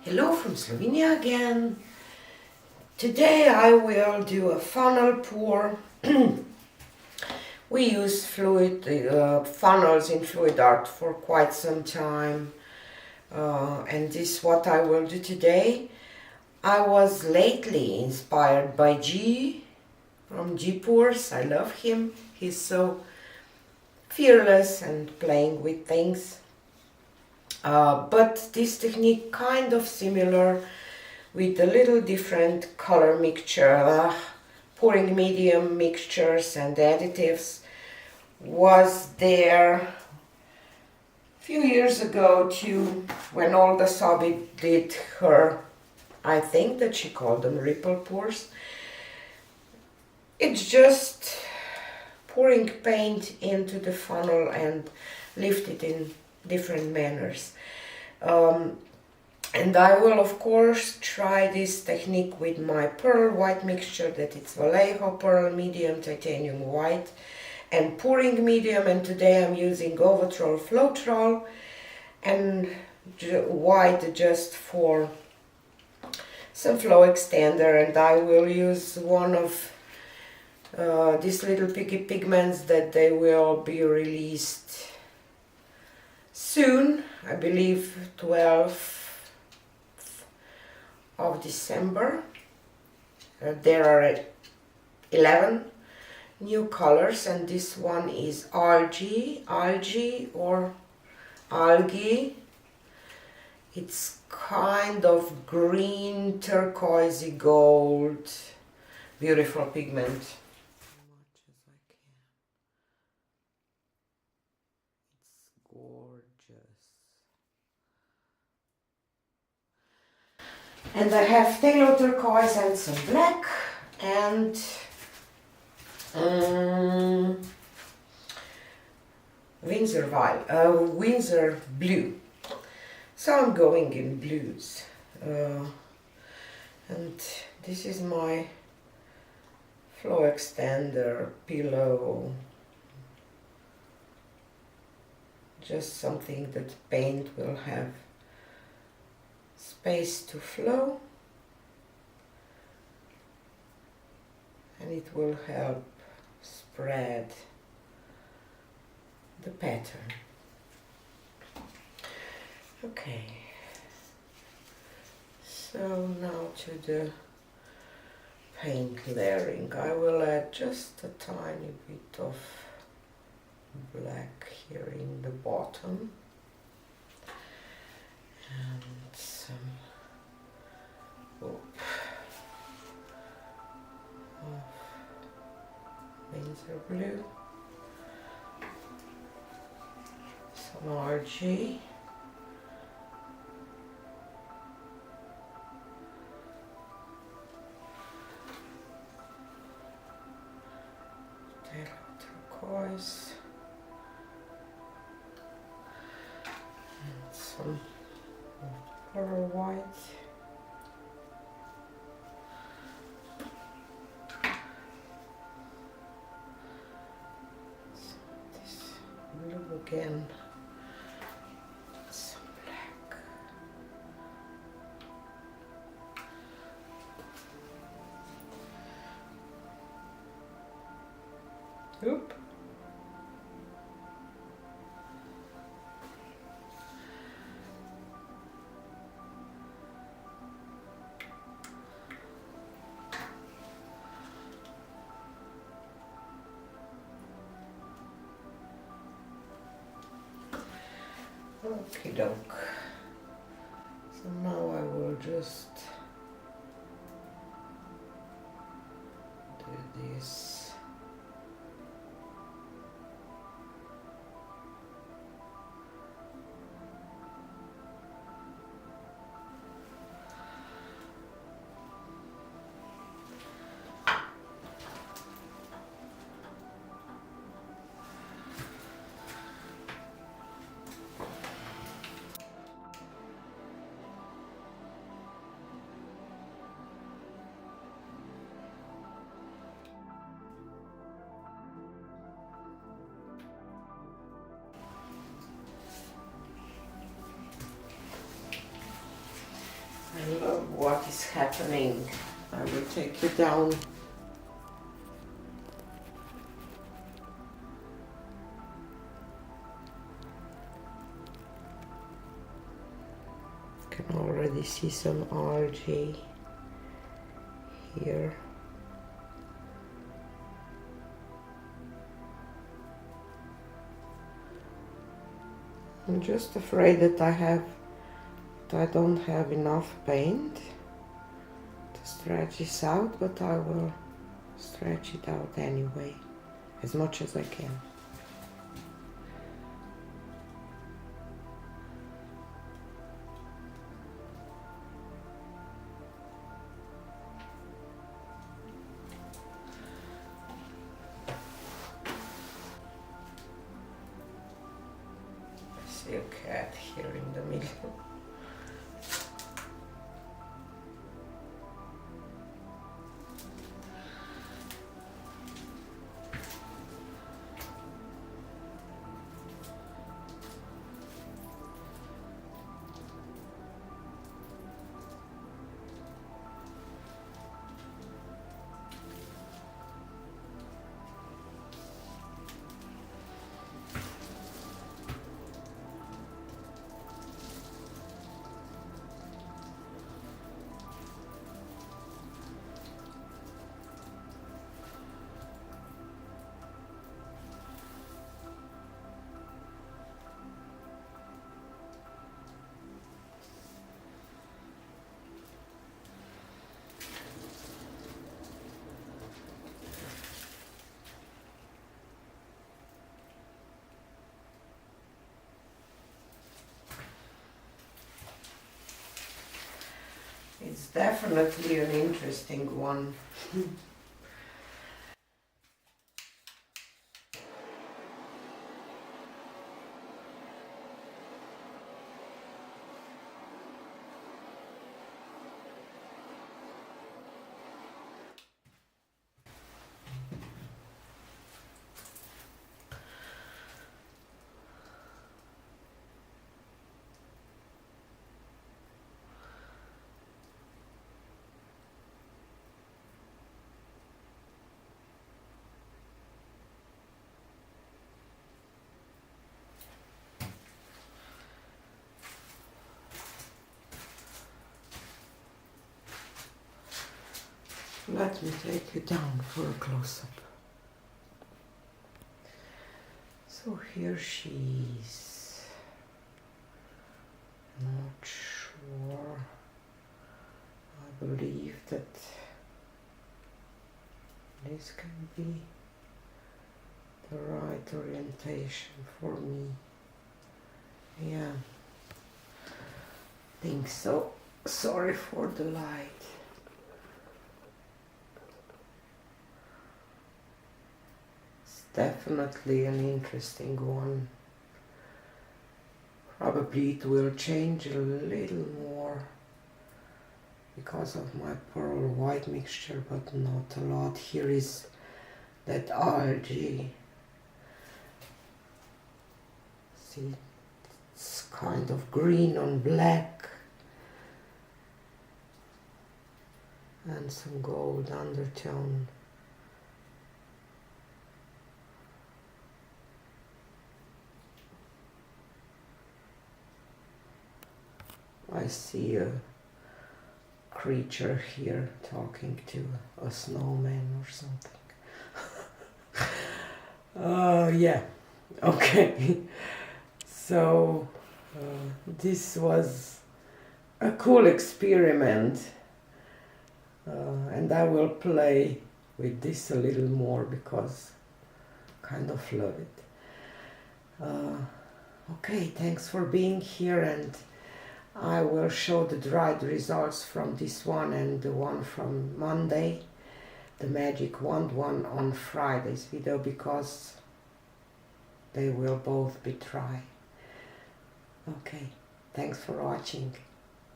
Hello from Slovenia again. Today I will do a funnel pour. We use funnels in fluid art for quite some time, and this is what I will do today. I was lately inspired by G from G Pours. I love him. He's so fearless and playing with things. But this technique kind of similar with a little different color mixture, pouring medium mixtures and additives was there a few years ago too, when Olga Soby did her, I think that she called them ripple pours. It's just pouring paint into the funnel and lift it in different manners. And I will of course try this technique with my pearl white mixture, that it's Vallejo pearl medium titanium white and pouring medium, and today I'm using Owatrol Floetrol and white just for some flow extender. And I will use one of these little pigments that they will be released soon, I believe 12th of December. There are 11 new colors, and this one is algae or algae. It's kind of green, turquoisey gold, beautiful pigment. And I have phthalo turquoise and some black and Windsor blue. So I'm going in blues. And this is my flow extender pillow. Just something that paint will have space to flow, and it will help spread the pattern. Okay, so now to the paint layering. I will add just a tiny bit of black here in the bottom and some of Windsor blue, some RG, turquoise, and some pearl white. So this blue again, some black. Oop. Okie doke. So now I will just do this. happening. I will take you down. You can already see some algae here. I'm just afraid that I don't have enough paint to stretch this out, but I will stretch it out anyway, as much as I can. I see a cat here in the middle. It's definitely an interesting one. Let me take you down for a close-up. So here she is. Not sure. I believe that this can be the right orientation for me. Yeah, think so. Sorry for the light. Definitely an interesting one. Probably it will change a little more because of my pearl white mixture, but not a lot. Here is that algae. See, it's kind of green on black and some gold undertone. I see a creature here talking to a snowman or something. Yeah, okay. So this was a cool experiment, and I will play with this a little more because I kind of love it. Okay, thanks for being here, and I will show the dried results from this one and the one from Monday, the Magic Wand one, on Friday's video because they will both be dry. Okay, thanks for watching.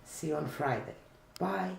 See you on Friday. Bye.